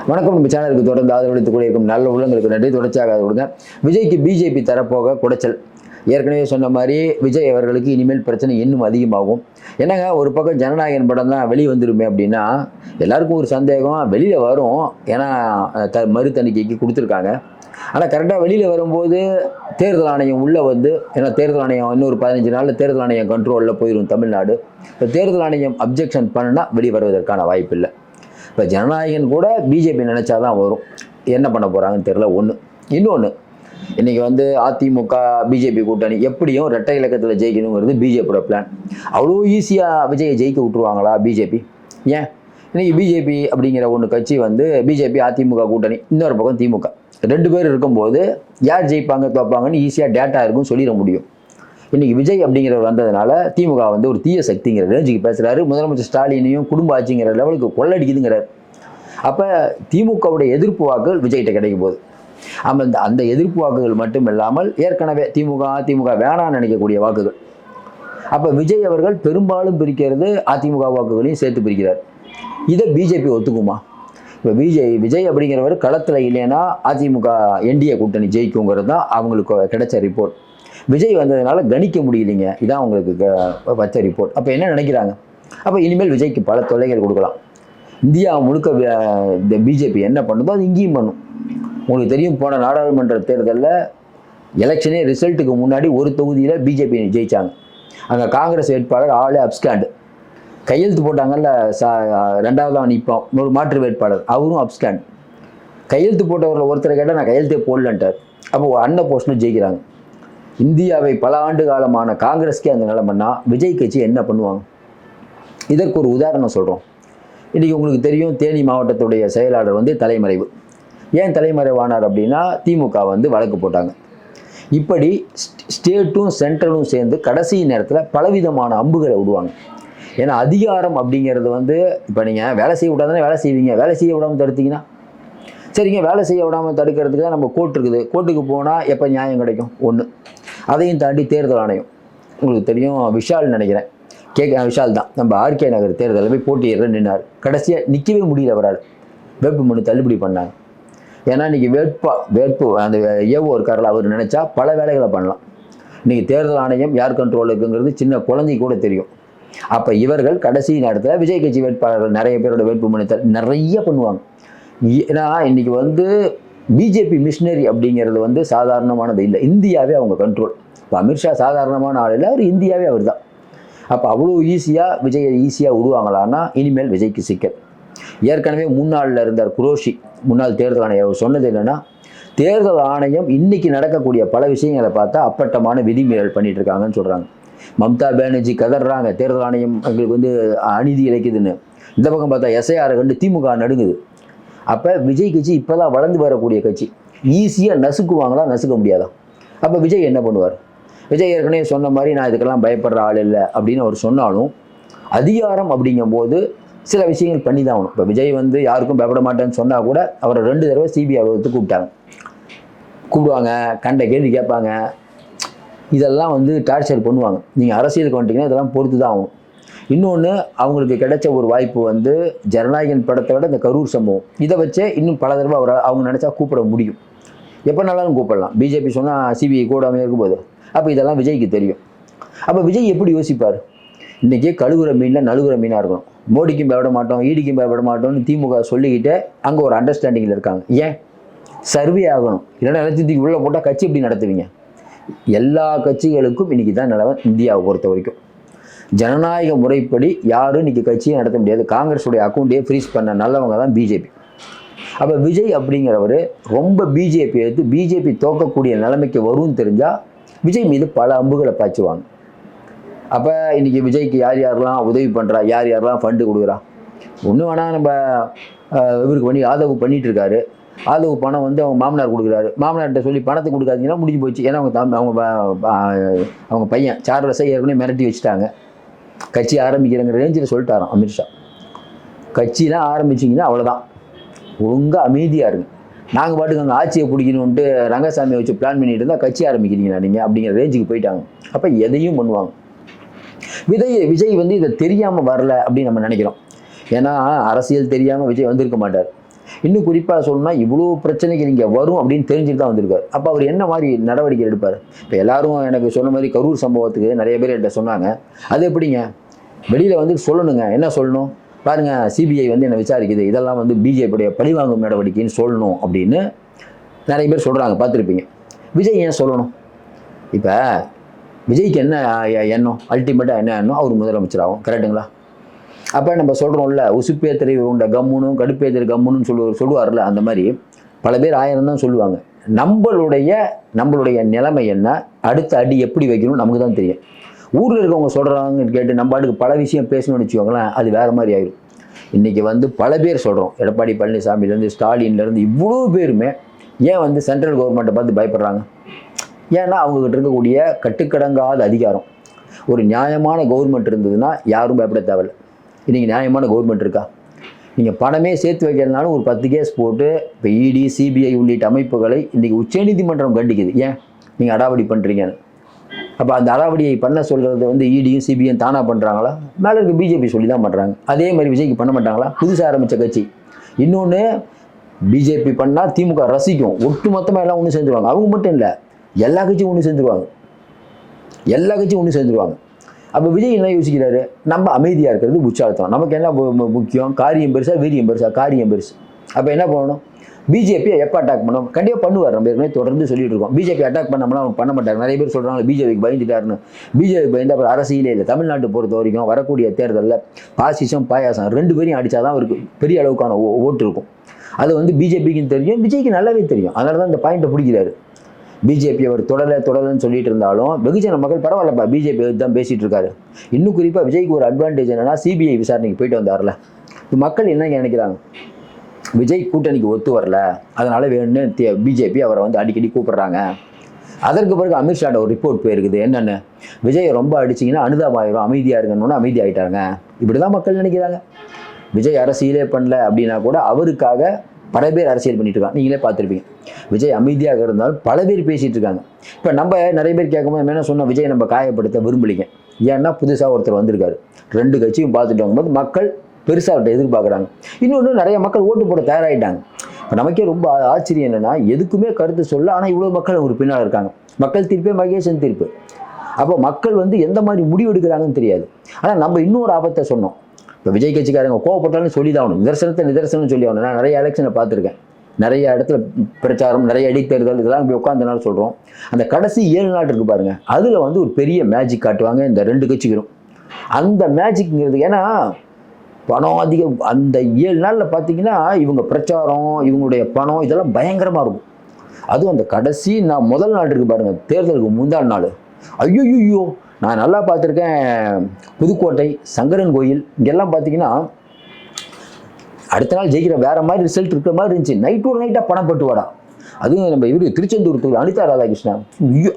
வணக்கம். நம்ம சேனலுக்கு தொடர்ந்து ஆதரவளித்துக் கூட இருக்கும் நல்ல உள்ளங்களுக்கு நன்றி. தொடர்ச்சியாக கொடுங்க. விஜய்க்கு பிஜேபி தரப்போக குடைச்சல். ஏற்கனவே சொன்ன மாதிரி விஜய் அவர்களுக்கு இனிமேல் பிரச்சனை இன்னும் அதிகமாகும். என்னங்க, ஒரு பக்கம் ஜனநாயகன் படம் தான் வெளியே வந்துருமே அப்படின்னா எல்லாருக்கும் ஒரு சந்தேகம் வெளியில் வரும். ஏன்னா மறு தணிக்கைக்கு கொடுத்துருக்காங்க. ஆனால் கரெக்டாக வெளியில் வரும்போது தேர்தல் ஆணையம் உள்ளே வந்து, ஏன்னா தேர்தல் ஆணையம் இன்னொரு 15 நாளில் தேர்தல் ஆணையம் கண்ட்ரோலில் போயிடும் தமிழ்நாடு. இப்போ தேர்தல் ஆணையம் அப்ஜெக்ஷன் பண்ணால் வெளியே வருவதற்கான வாய்ப்பு இல்லை. இப்போ ஜனநாயகன் கூட பிஜேபி நினச்சா தான் வரும். என்ன பண்ண போகிறாங்கன்னு தெரியல. ஒன்று. இன்னொன்று, இன்றைக்கி வந்து அதிமுக பிஜேபி கூட்டணி எப்படியும் ரெட்டை இலக்கத்தில் ஜெயிக்கணுங்கிறது பிஜேபியோட பிளான். அவ்வளோ ஈஸியாக விஜயை ஜெயிக்க விட்டுருவாங்களா பிஜேபி? ஏன் இன்றைக்கி பிஜேபி அப்படிங்கிற ஒன்று கட்சி வந்து பிஜேபி அதிமுக கூட்டணி, இன்னொரு பக்கம் திமுக, 2 பேர் இருக்கும்போது யார் ஜெயிப்பாங்க தோப்பாங்கன்னு ஈஸியாக டேட்டா இருக்கும், சொல்லிட முடியும். இன்றைக்கி விஜய் அப்படிங்கிறவர் வந்ததுனால திமுக வந்து ஒரு தீய சக்திங்கிற ரேஞ்சுக்கு பேசுகிறாரு. முதலமைச்சர் ஸ்டாலினையும் குடும்ப ஆட்சிங்கிற லெவலுக்கு கொள்ளடிக்குதுங்கிறார். அப்போ திமுகவுடைய எதிர்ப்பு வாக்குகள் விஜய்கிட்ட கிடைக்கும் போது அந்த எதிர்ப்பு வாக்குகள் மட்டும் இல்லாமல் ஏற்கனவே அதிமுக வேணான்னு நினைக்கக்கூடிய வாக்குகள். அப்போ விஜய் அவர்கள் பெரும்பாலும் பிரிக்கிறது அதிமுக வாக்குகளையும் சேர்த்து பிரிக்கிறார். இதை பிஜேபி ஒத்துக்குமா? இப்போ விஜய் அப்படிங்கிறவர் களத்தில் இல்லைன்னா அதிமுக என்டிஏ கூட்டணி ஜெயிக்குங்கிறது தான் அவங்களுக்கு கிடைச்ச ரிப்போர்ட். விஜய் வந்ததுனால கணிக்க முடியலைங்க. இதான் அவங்களுக்கு வச்ச ரிப்போர்ட். அப்போ என்ன நினைக்கிறாங்க? அப்போ இனிமேல் விஜய்க்கு பல தொல்லைகள் கொடுக்கலாம். இந்தியா முழுக்க இந்த பிஜேபி என்ன பண்ணுதோ அது இங்கேயும் பண்ணும். உங்களுக்கு தெரியும், போன நாடாளுமன்ற தேர்தலில் எலெக்ஷனே ரிசல்ட்டுக்கு முன்னாடி ஒரு தொகுதியில் பிஜேபி ஜெயித்தாங்க. அங்கே காங்கிரஸ் வேட்பாளர் ஆளே அப்ஸ்காண்டு. கையெழுத்து போட்டாங்கல்ல, 2ஆவதாக நிற்போம் ஒரு மாற்று வேட்பாளர், அவரும் அப்ஸ்காண்ட். கையெழுத்து போட்டவரில் ஒருத்தரை கேட்டால் நான் கையெழுத்தே போடலன்ட்டார். அப்போ அன்ன போஸ்ட்னு ஜெயிக்கிறாங்க. இந்தியாவை பல ஆண்டு காலமான காங்கிரஸ்க்கே அந்த நிலைமைன்னா விஜய் கட்சி என்ன பண்ணுவாங்க? இதற்கு ஒரு உதாரணம் சொல்கிறோம். இன்றைக்கி உங்களுக்கு தெரியும், தேனி மாவட்டத்துடைய செயலாளர் வந்து தலைமறைவு. ஏன் தலைமறைவானார் அப்படின்னா திமுக வந்து வழக்கு போட்டாங்க. இப்படி ஸ்டேட்டும் சென்ட்ரலும் சேர்ந்து கடைசி நேரத்தில் பலவிதமான அம்புகளை விடுவாங்க. ஏன்னா அதிகாரம் அப்படிங்கிறது வந்து, இப்போ நீங்கள் வேலை செய்ய விடாதானே வேலை செய்வீங்க. வேலை செய்ய விடாமல் தடுத்தீங்கன்னா சரிங்க, வேலை செய்ய விடாமல் தடுக்கிறதுக்கு தான் நம்ம கோர்ட் இருக்குது. கோர்ட்டுக்கு போனால் எப்போ நியாயம் கிடைக்கும்? ஒன்று. அதையும் தாண்டி தேர்தல் ஆணையம், உங்களுக்கு தெரியும், விஷால் நினைக்கிறேன், விஷால் தான் நம்ம ஆர்கே நகர் தேர்தலில் போய் போட்டியிட நின்னார். கடைசியாக நிற்கவே முடியல அவரால். வேட்பு மனு தள்ளுபடி பண்ணாங்க. ஏன்னா இன்றைக்கி வேட்பு அந்த ஏவோ இருக்காரில் அவர் நினச்சா பல வேலைகளை பண்ணலாம். இன்றைக்கி தேர்தல் ஆணையம் யார் கண்ட்ரோல் இருக்குங்கிறது சின்ன குழந்தை கூட தெரியும். அப்போ இவர்கள் கடைசி நேரத்தில் விஜய் கட்சி வேட்பாளர்கள் நிறைய பேரோட வேட்பு மனு நிறைய பண்ணுவாங்க. ஏன்னா இன்றைக்கி வந்து பிஜேபி மிஷினரி அப்படிங்கிறது வந்து சாதாரணமானது இல்லை. இந்தியாவே அவங்க கண்ட்ரோல். இப்போ அமித்ஷா சாதாரணமான ஆள் இல்லை, அவர் இந்தியாவே அவர் தான். அப்போ அவ்வளோ விஜயை ஈஸியாக விடுவாங்களான்னா இனிமேல் விஜய்க்கு சிக்கல். ஏற்கனவே முன்னாளில் இருந்தார் குரோஷி, முன்னாள் தேர்தல் ஆணையர். அவர் சொன்னது என்னென்னா, தேர்தல் ஆணையம் இன்றைக்கி நடக்கக்கூடிய பல விஷயங்களை பார்த்தா அப்பட்டமான விதிமீறல் பண்ணிட்டு இருக்காங்கன்னு சொல்கிறாங்க. மம்தா பானர்ஜி கதறாங்க, தேர்தல் ஆணையம் எங்களுக்கு வந்து அநீதி இழைக்குதுன்னு. இந்த பக்கம் பார்த்தா எஸ்ஐஆரை கண்டு திமுக நடுங்குது. அப்போ விஜய் கட்சி இப்போ தான் வளர்ந்து வரக்கூடிய கட்சி. ஈஸியாக நசுக்குவாங்களா, நசுக்க முடியாதா? அப்போ விஜய் என்ன பண்ணுவார்? விஜய் ஏற்கனவே சொன்ன மாதிரி நான் இதுக்கெல்லாம் பயப்படுற ஆள் இல்லை அப்படின்னு அவர் சொன்னாலும், அதிகாரம் அப்படிங்கும்போது சில விஷயங்கள் பண்ணி தான் ஆகணும். இப்போ விஜய் வந்து யாருக்கும் பயப்பட மாட்டேன்னு சொன்னால் கூட அவரை 2 தடவை சிபிஐ வந்து கூப்பிடுவாங்க, கண்ட கேள்வி கேட்பாங்க. இதெல்லாம் வந்து டார்ச்சர் பண்ணுவாங்க. நீங்கள் அரசியலுக்கு வந்துட்டிங்கன்னா இதெல்லாம் பொறுத்து தான் ஆகும். இன்னொன்று, அவங்களுக்கு கிடைச்ச ஒரு வாய்ப்பு வந்து ஜனநாயகன் படத்தை விட இந்த கரூர் சம்பவம், இதை வச்சே இன்னும் பல தடவை அவங்க நினச்சா கூப்பிட முடியும். எப்போனாலும் கூப்பிடலாம். பிஜேபி சொன்னால் சிபிஐ கூடாமல் இருக்கும்போது. அப்போ இதெல்லாம் விஜய்க்கு தெரியும். அப்போ விஜய் எப்படி யோசிப்பார்? இன்றைக்கி கழுவுற மீனில் நழுவுற மீனாக இருக்கணும். மோடிக்கும் பயப்பட மாட்டோம், ஈடிக்கும் பயப்பட மாட்டோம்னு திமுக சொல்லிக்கிட்டு அங்கே ஒரு அண்டர்ஸ்டாண்டிங்கில் இருக்காங்க. ஏன்? சர்வே ஆகணும். இல்லைன்னா எலக்ட்ரிசிட்டிக்கு உள்ளே போட்டால் கட்சி எப்படி நடத்துவீங்க? எல்லா கட்சிகளுக்கும் இன்றைக்கி தான் நிலவை. இந்தியாவை பொறுத்த வரைக்கும் ஜனநாயக முறைப்படி யாரும் இன்றைக்கி கட்சியை நடத்த முடியாது. காங்கிரஸுடைய அக்கௌண்ட்டையே ஃப்ரீஸ் பண்ண நல்லவங்க தான் பிஜேபி. அப்போ விஜய் அப்படிங்கிறவர் ரொம்ப பிஜேபி எடுத்து பிஜேபி தோக்கக்கூடிய நிலைமைக்கு வரும்னு தெரிஞ்சால் விஜய் மீது பல அம்புகளை பாய்ச்சுவாங்க. அப்போ இன்றைக்கி விஜய்க்கு யார் யாரெல்லாம் உதவி பண்ணுறா, யார் யாரெல்லாம் ஃபண்டு கொடுக்குறா? ஒன்றும் வேணால் நம்ம இவருக்கு பண்ணி ஆதரவு பண்ணிகிட்டு இருக்காரு. ஆதரவு பணம் வந்து அவங்க மாமனார் கொடுக்குறாரு. மாமனார்கிட்ட சொல்லி பணத்தை கொடுக்காதீங்கன்னா முடிஞ்சு போச்சு. ஏன்னா அவங்க பையன் சார்லஸை ஏற்கனவே மிரட்டி வச்சுட்டாங்க. கட்சி ஆரம்பிக்கிறங்கிற ரேஞ்சில் சொல்லிட்டாராம் அமித்ஷா. கட்சிலாம் ஆரம்பிச்சிங்கன்னா அவ்வளோதான், ஒழுங்காக அமைதியாக இருங்க. நாங்கள் பாட்டுக்கு அங்கே ஆட்சியை பிடிக்கணுன்ட்டு ரங்கசாமியை வச்சு பிளான் பண்ணிட்டு இருந்தால் கட்சி ஆரம்பிக்கிறீங்களா நீங்கள் அப்படிங்கிற ரேஞ்சுக்கு போயிட்டாங்க. அப்போ எதையும் பண்ணுவாங்க. விஜய் வந்து இதை தெரியாமல் வரல அப்படின்னு நம்ம நினைக்கிறோம். ஏன்னா அரசியல் தெரியாமல் விஜய் வந்திருக்க மாட்டார். இன்னும் குறிப்பாக சொல்லணும்னா இவ்வளோ பிரச்சனைகள் இங்கே வரும் அப்படின்னு தெரிஞ்சுட்டு தான் வந்திருக்காரு. அப்போ அவர் என்ன மாதிரி நடவடிக்கை எடுப்பார்? இப்போ எல்லாரும் எனக்கு சொன்ன மாதிரி கரூர் சம்பவத்துக்கு நிறைய பேர் என்கிட்ட சொன்னாங்க. அது எப்படிங்க வெளியில் வந்து சொல்லணுங்க? என்ன சொல்லணும்? பாருங்கள், சிபிஐ வந்து என்னை விசாரிக்குது, இதெல்லாம் வந்து பிஜேபியுடைய பழிவாங்கும் நடவடிக்கைன்னு சொல்லணும் அப்படின்னு நிறைய பேர் சொல்கிறாங்க, பார்த்துருப்பீங்க. விஜய் ஏன் சொல்லணும்? இப்போ விஜய்க்கு என்ன எண்ணம்? அல்டிமேட்டாக என்ன எண்ணம்? அவர் முதலமைச்சர் ஆகும், கரெக்டுங்களா? அப்போ நம்ம சொல்கிறோம்ல, உசுப்பேத்திரை உண்ட கம்முனும் கடுப்பேத்திரை கம்முன்னு சொல்லுவார்ல, அந்த மாதிரி பல பேர் 1000 தான் சொல்லுவாங்க. நம்மளுடைய நிலைமை என்ன, அடுத்த அடி எப்படி வைக்கணும் நமக்கு தான் தெரியும். ஊரில் இருக்கவங்க சொல்கிறாங்கன்னு கேட்டு நம்ம பாட்டுக்கு பல விஷயம் பேசணும்னு வச்சுக்கோங்களேன், அது வேறு மாதிரி ஆயிடும். இன்றைக்கி வந்து பல பேர் சொல்கிறோம், எடப்பாடி பழனிசாமிலேருந்து ஸ்டாலின்லேருந்து இவ்வளோ பேருமே ஏன் வந்து சென்ட்ரல் கவர்மெண்ட்டை பார்த்து பயப்படுறாங்க? ஏன்னா அவங்ககிட்ட இருக்கக்கூடிய கட்டுக்கடங்காத அதிகாரம். ஒரு நியாயமான கவர்மெண்ட் இருந்ததுன்னா யாரும் பயப்பட தேவையில்லை. இன்றைக்கி நியாயமான கவர்மெண்ட் இருக்கா? நீங்கள் பணமே சேர்த்து வைக்கிறதுனாலும் ஒரு 10 கேஸ் போட்டு இப்போ இடி, சிபிஐ உள்ளிட்ட அமைப்புகளை இன்றைக்கி உச்சநீதிமன்றம் கண்டிக்குது. ஏன் நீங்கள் அடாவடி பண்ணுறீங்கன்னு. அப்போ அந்த அடாவடியை பண்ண சொல்கிறது வந்து இடியும் சிபிஐயும் தானாக பண்ணுறாங்களா? மேலே இருக்க பிஜேபி சொல்லி தான் பண்ணுறாங்க. அதே மாதிரி விஜய்க்கு பண்ண மாட்டாங்களா? புதுசாக ஆரம்பித்த கட்சி. இன்னொன்று, பிஜேபி பண்ணால் திமுக ரசிக்கும், ஒட்டு மொத்தமாக எல்லாம் ஒன்று சேர்ந்துருவாங்க. அவங்க மட்டும் இல்லை, எல்லா கட்சியும் ஒன்று சேர்ந்துருவாங்க. அப்போ விஜய் என்ன யோசிக்கிறாரு? நம்ம அமைதியாக இருக்கிறது உச்சார்த்தம். நமக்கு என்ன முக்கியம்? காரியம் பெருசா வீரியம் பெருசா? காரியம் பெருசு. அப்போ என்ன பண்ணணும்? பிஜேபியை எப்போ அட்டாக் பண்ணணும்? கண்டிப்பாக பண்ணுவார். நம்ம ஏற்கனவே தொடர்ந்து சொல்லிட்டு இருக்கோம். பிஜேபி அட்டாக் பண்ணோம்னா அவங்க பண்ண மாட்டாங்க. நிறைய பேர் சொல்கிறாங்க பிஜேபிக்கு பயந்துட்டாருன்னு. பிஜேபி பயந்து அப்புறம் அரசியலே இல்லை. தமிழ்நாட்டை பொறுத்த வரைக்கும் வரக்கூடிய தேர்தலில் பாசிசம் பாயாசம் 2 பேரையும் அடித்தாதான் அவருக்கு பெரிய அளவுக்கான ஓட்டு இருக்கும். அது வந்து பிஜேபிக்கும் தெரியும், விஜய்க்கு நல்லாவே தெரியும். அதனால தான் இந்த பாயிண்ட்டை பிடிக்கிறாரு. பிஜேபி அவர் தொடரலன்னு சொல்லிட்டு இருந்தாலும் வெகுஜன மக்கள் பரவாயில்லப்பா, பிஜேபி தான் பேசிகிட்டு இருக்காரு. இன்னும் குறிப்பாக விஜய்க்கு ஒரு அட்வான்டேஜ் என்னன்னா, சிபிஐ விசாரணைக்கு போயிட்டு வந்தார்ல, இப்போ மக்கள் என்ன நினைக்கிறாங்க? விஜய் கூட்டணிக்கு ஒத்து வரல, அதனால் வேணும்னு பிஜேபி அவரை வந்து அடிக்கடி கூப்பிட்றாங்க. அதற்கு பிறகு அமித்ஷாட்ட ஒரு ரிப்போர்ட் போயிருக்குது. என்னென்னு, விஜயை ரொம்ப அடிச்சிங்கன்னா அனுதாபமாயிரும், அமைதியாக இருக்கணும்னு அமைதியாகிட்டாங்க. இப்படி தான் மக்கள் நினைக்கிறாங்க. விஜய் அரசியலே பண்ணல அப்படின்னா கூட அவருக்காக பல பேர் அரசியல் பண்ணிட்டு இருக்காங்க. நீங்களே பார்த்துருப்பீங்க. விஜய் அமைதியாக இருந்தாலும் பல பேர் பேசிகிட்டு இருக்காங்க. இப்போ நம்ம நிறைய பேர் கேட்கும்போது என்ன சொன்னோம்? விஜய் நம்ம காயப்படுத்த விரும்பலிங்க. ஏன்னா புதுசாக ஒருத்தர் வந்திருக்காரு. 2 கட்சியும் பார்த்துட்டு வரும்போது மக்கள் பெருசாக அவர்கிட்ட எதிர்பார்க்குறாங்க. இன்னொன்று, நிறைய மக்கள் ஓட்டு போட தயாராகிட்டாங்க. இப்போ நமக்கே ரொம்ப ஆச்சரியம் என்னென்னா, எதுக்குமே கருத்து சொல்ல, ஆனால் இவ்வளோ மக்கள் ஒரு பின்னால் இருக்காங்க. மக்கள் தீர்ப்பே மகேசன் தீர்ப்பு. அப்போ மக்கள் வந்து எந்த மாதிரி முடிவு எடுக்கிறாங்கன்னு தெரியாது. ஆனால் நம்ம இன்னொரு ஆபத்தை சொன்னோம். இப்போ விஜய் கட்சிக்காரங்க கோவப்பட்டாலும் சொல்லி தான் ஆகணும். நிதர்சனம் சொல்லி ஆகணும். நான் நிறைய எலெக்ஷனை பார்த்துருக்கேன். நிறைய இடத்துல பிரச்சாரம், நிறைய இடைத்தேர்தல், இதெல்லாம் இப்படி உட்காந்தனால சொல்கிறோம். அந்த கடைசி 7 நாள் இருக்குது பாருங்கள், அதில் வந்து ஒரு பெரிய மேஜிக் காட்டுவாங்க இந்த 2 கட்சிகளும். அந்த மேஜிக்ங்கிறது ஏன்னா பணம் அதிகம். அந்த 7 நாளில் பார்த்தீங்கன்னா இவங்க பிரச்சாரம், இவங்களுடைய பணம் இதெல்லாம் பயங்கரமாக இருக்கும். அதுவும் அந்த கடைசி முதல் நாள் இருக்குது பாருங்கள், தேர்தலுக்கு முந்தாள் நாள். ஐயோ, நான் நல்லா பார்த்துருக்கேன். புதுக்கோட்டை, சங்கரன் கோயில், இங்கெல்லாம் பார்த்தீங்கன்னா அடுத்த நாள் ஜெயிக்கிற வேற மாதிரி ரிசல்ட் இருக்கிற மாதிரி இருந்துச்சு. நைட்டாக பணம் பட்டு வாடா. அதுவும் நம்ம இவர் திருச்செந்தூர் தொகுதி அனிதா ராதாகிருஷ்ணன்,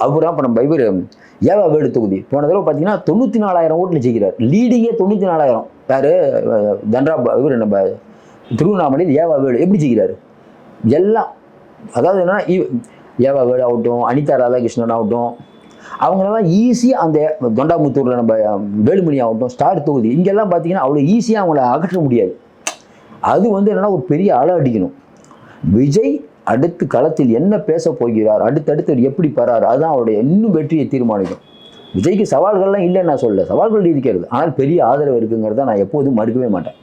அவரா இப்போ நம்ம இவர் ஏவா வேடு தொகுதி போன தடவை பார்த்தீங்கன்னா 94,000 ஓட்டில் ஜெயிக்கிறார். லீடிங்கே 94,000. யார்? இவர் நம்ம திருவண்ணாமலையில் ஏவா வேடு எப்படி ஜெயிக்கிறாரு? எல்லாம் அதாவது என்னன்னா, ஏவா வேடு ஆகட்டும், அனிதா ராதாகிருஷ்ணன் ஆகட்டும், அவங்களெல்லாம் ஈஸியாக அந்த தொண்டாமுத்தூரில் நம்ம வேலுமணி ஆகட்டும், ஸ்டார் தொகுதி, இங்கெல்லாம் பார்த்தீங்கன்னா அவ்வளோ ஈஸியாக அவங்கள அகற்ற முடியாது. அது வந்து என்னன்னா ஒரு பெரிய அலை அடிக்கணும். விஜய் அடுத்து களத்தில் என்ன பேச போகிறார், அடுத்தடுத்து எப்படி பெறாரு, அதுதான் அவருடைய இன்னும் வெற்றியை தீர்மானிக்கும். விஜய்க்கு சவால்கள்லாம் இல்லைன்னு நான் சொல்ல, சவால்கள் இருக்கிறது, ஆனால் பெரிய ஆதரவு இருக்குங்கிறத நான் எப்போதும் மறுக்கவே மாட்டேன்.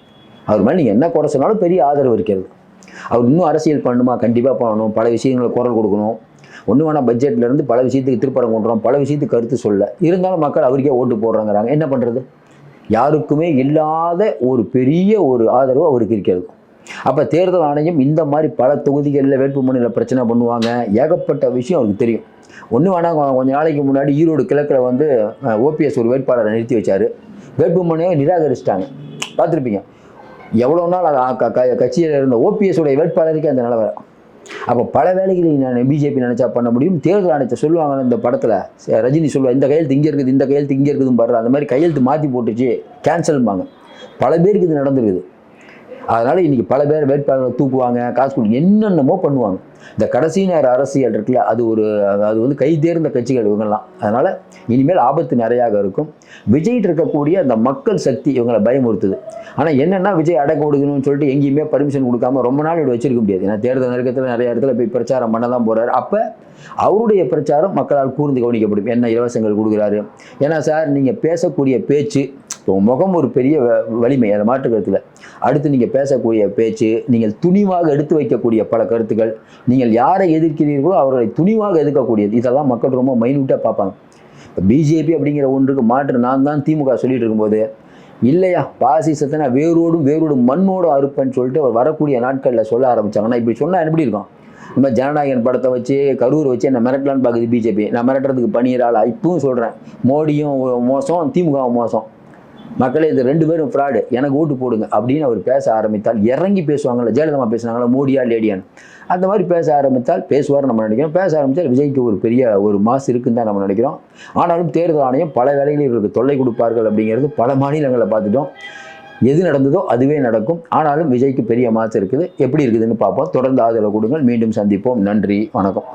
அவர் மேலே நீங்கள் என்ன குறை சொன்னாலும் பெரிய ஆதரவு இருக்கிறது. அவர் இன்னும் அரசியல் பண்ணணுமா? கண்டிப்பாக பண்ணணும். பல விஷயங்களை குரல் கொடுக்கணும். ஒன்று வேணால் பட்ஜெட்லேருந்து பல விஷயத்துக்கு திருப்படம் கொண்டுறோம், பல விஷயத்துக்கு கருத்து சொல்ல. இருந்தாலும் மக்கள் அவருக்கே ஓட்டு போடுறாங்கிறாங்க. என்ன பண்ணுறது? யாருக்குமே இல்லாத ஒரு பெரிய ஒரு ஆதரவு அவருக்கு இருக்கிறது. அப்போ தேர்தல் ஆணையம் இந்த மாதிரி பல தொகுதிகளில் வேட்புமனுவில் பிரச்சனை பண்ணுவாங்க. ஏகப்பட்ட விஷயம் அவருக்கு தெரியும். ஒன்று வேணால் கொஞ்ச நாளைக்கு முன்னாடி ஈரோடு கிழக்கில் வந்து ஓபிஎஸ் ஒரு வேட்பாளரை நிறுத்தி வச்சார். வேட்புமனையை நிராகரிச்சிட்டாங்க. பார்த்துருப்பீங்க. எவ்வளோ நாள் கட்சியில் இருந்த ஓபிஎஸோடைய வேட்பாளருக்கே அந்த நிலவரை. அப்போ பல வேலைகளை நான் பிஜேபி நினச்சா பண்ண முடியும். தேர்தல் ஆணையத்தை சொல்லுவாங்க, இந்த படத்தில் ரஜினி சொல்லுவாங்க, இந்த கையெழுத்து இங்கே இருக்குது, இந்த கையெழுத்து இங்கே இருக்குதுன்னு பாரு, அந்த மாதிரி கையெழுத்து மாற்றி போட்டுச்சு கேன்சல்பாங்க. பல பேருக்கு இது நடந்துருக்குது. அதனால இன்னைக்கு பல பேர் வேட்பாளர்களை தூக்குவாங்க, காசு கொடுத்து என்னென்னமோ பண்ணுவாங்க. இந்த கடைசி நேர அரசியல் இருக்குல்ல, அது வந்து கை தேர்ந்த கட்சிகள் இவங்கெல்லாம். அதனால இனிமேல் ஆபத்து நிறையாக இருக்கும். விஜய்கிட்ட இருக்கக்கூடிய அந்த மக்கள் சக்தி இவங்களை பயமுறுத்துது. ஆனால் என்னன்னா விஜய் அடக்க கொடுக்கணும்னு சொல்லிட்டு எங்கேயுமே பர்மிஷன் கொடுக்காம ரொம்ப நாள் இப்படி வச்சிருக்க முடியாது. ஏன்னா தேர்தல் நெருக்கத்தில் நிறைய இடத்துல போய் பிரச்சாரம் பண்ண தான் போறாரு. அப்போ அவருடைய பிரச்சாரம் மக்களால் கூர்ந்து கவனிக்கப்படும். என்ன இலவசங்கள் கொடுக்குறாரு. ஏன்னா சார் நீங்கள் பேசக்கூடிய பேச்சு, இப்போ முகம் ஒரு பெரிய வலிமை, அதை மாற்று கருத்தில். அடுத்து நீங்கள் பேசக்கூடிய பேச்சு, நீங்கள் துணிவாக எடுத்து வைக்கக்கூடிய பல கருத்துக்கள், நீங்கள் யாரை எதிர்க்கிறீர்களோ அவர்களை துணிவாக எதிர்க்கக்கூடியது, இதெல்லாம் மக்கள் ரொம்ப மைனூட்டாக பார்ப்பாங்க. இப்போ பிஜேபி அப்படிங்கிற ஒன்றுக்கு மாற்று நான் தான் திமுக சொல்லிட்டு இருக்கும்போது, இல்லையா பாசிசத்தை நான் வேரோடும் மண்ணோடும் அறுப்பேன்னு சொல்லிட்டு வரக்கூடிய நாட்களில் சொல்ல ஆரம்பிச்சாங்கன்னா, இப்படி சொன்னால் எப்படி இருக்கும்? இந்த மாதிரி ஜனநாயகன் படத்தை வச்சு கரூர் வச்சு என்ன மிரட்டலான்னு பார்க்குது பிஜேபி. நான் மிரட்டுறதுக்கு பண்ணிடுறாள். இப்பவும் சொல்கிறேன், மோடியும் மோசம், திமுகவும் மோசம். மக்களே இது 2 பேரும் ஃப்ராடு, எனக்கு ஓட்டு போடுங்க அப்படின்னு அவர் பேச ஆரம்பித்தால், இறங்கி பேசுவாங்கள்ல, ஜெயலலிதா பேசுனாங்களா மோடியா லேடியான்னு, அந்த மாதிரி பேச ஆரம்பித்தால் பேசுவார் நம்ம நினைக்கிறோம். பேச ஆரம்பித்தால் விஜய்க்கு ஒரு பெரிய ஒரு மாசு இருக்குன்னு தான் நம்ம நினைக்கிறோம். ஆனாலும் தேர்தல் ஆணையம் பல வேளைகளில் இவருக்கு தொல்லை கொடுப்பார்கள் அப்படிங்கிறது பல மாநிலங்களை பார்த்துட்டோம். எது நடந்ததோ அதுவே நடக்கும். ஆனாலும் விஜய்க்கு பெரிய மாசு இருக்குது. எப்படி இருக்குதுன்னு பார்ப்போம். தொடர்ந்து ஆதரவு கொடுங்கள். மீண்டும் சந்திப்போம். நன்றி, வணக்கம்.